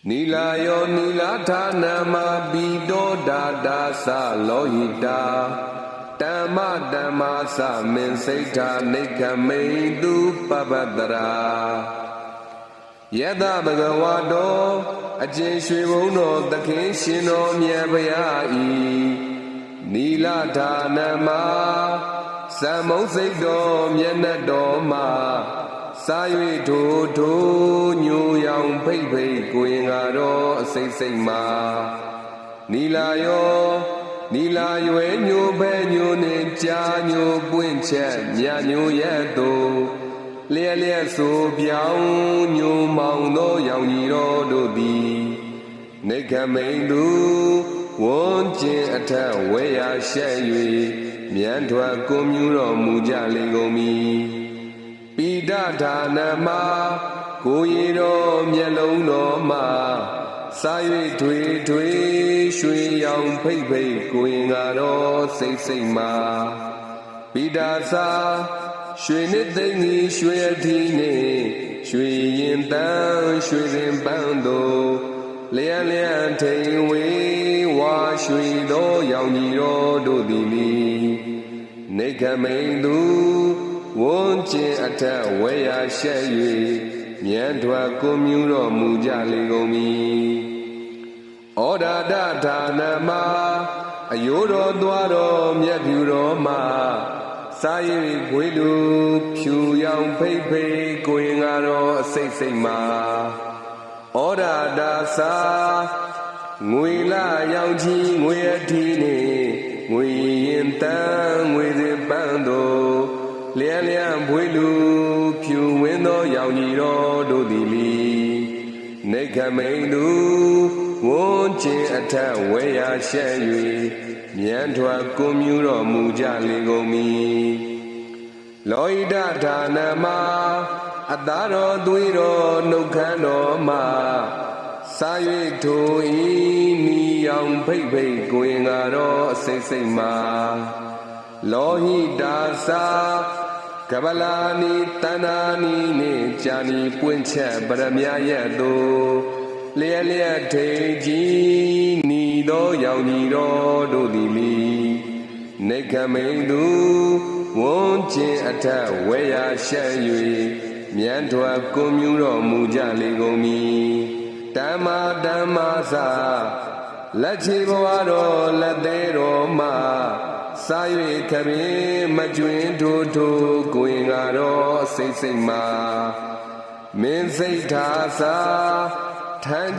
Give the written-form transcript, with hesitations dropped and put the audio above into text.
နီလာယောနီလာဌာနမဘီတောဒါဒါသလောဟိတာတမ္မတမ္မာသမင်စိတ်ထာနိခမိန်တုပပတရာယတဘဂဝါတောအကျဉ်ရွှေဘုံတော်သခင်ရှင်တော်မြတ်ဗျာဤနီလာဌာနမသမုံစိတ်တော်မျက်နှာတော်မှာစာ၍ထိုညိုရောင်ဖိတ်ဖိတ်ကိုရင်ကတော့အစိတ်စိတ်မှာနီလာယောနီလာရွယ်ညိုပဲညိုနေကြာညိုပွင့်ချက်မြညိုရဲ့သူလျက်လျက်ဆိုပြောင်းညိုမောင်သောရောင်ကြီးတော်တို့သည်နိခမိန်သူဝန်းကျင်အထက်ဝဲရရှက်၍မြန်ထွက်ကိုမြူတော်မူကြလေကုန်မည်ပိဒဌာနမကိုရီတော်မျက်လုံးတော်မှာစာ၍ထွေရွှေရောင်ဖိတ်ဖိတ်ကိုရင်ကတော့စိတ်စိတ်မှာပိဒါစာရွှေနှစ်သိမ့်ကြီးရွှေအထီးနေရွှေရင်တန်းရွှေရင်ပန်းတို့လျက်လျက်ထိန်ဝေးဝါရွှေသောရောင်ကြီးတော်တို့သည်နိခမိန်သူဝန်းကျင်အထက်ဝဲရရှက်၍မြန်ထွက်ကိုမြူတော်မူကြလေကုန်မည်ဩဒါဒဌာနမအယိုးတော်သွားတော်မြတ်ဖြူတော်မှာစာရိပ်ခွေလူဖြူရောင်ဖိတ်ဖိတ်ကိုရင်ကတော့အစိတ်စိတ်မှာဩဒါဒစာငွေလာရောင်ချီငွေအထီးနေငွေရင်တန်းငွေစဉ်ပန်းတို့လျက်လျက်ဘွေလူဖြူဝင်းသောရောင်ကြီးတော်တို့သည်နိခမိန်သူဝန်းကျင်အထက်ဝဲရရှက်၍မြန်ထွက်ကိုမြူတော်မူကြလေကုန်မည်လောဟိတဌာနမအသားတော်သွေးတော်နှုတ်ခမ်းတော်မှာစာ၍ထိုဤနီရောင်ဖိတ်ဖိတ်ကိုရင်ကတော့အစိတ်စိတ်မှာလောဟိတာစာကပလာနီတဏ္ဍာနီနေကြာနီပွင့်ချက်ပရမရဲ့သူလျက်လျက်ထိန်ကြီးနီသောရောင်ကြီးတော်တို့သည်နိခမိန်သူဝန်းကျင်အထက်ဝဲရရှက်၍မြန်ထွက်ကိုမြူတော်မူကြလေကုန်မည်ဓမ္မာစာလက်ချေဘဝတော်လက်သေးတော်မှာစာ၍ခပင်မကျွင်းထိုကိုရင်ကတော့စိတ်စိတ်မှာမင်းစိတ်ထားစာထမ်း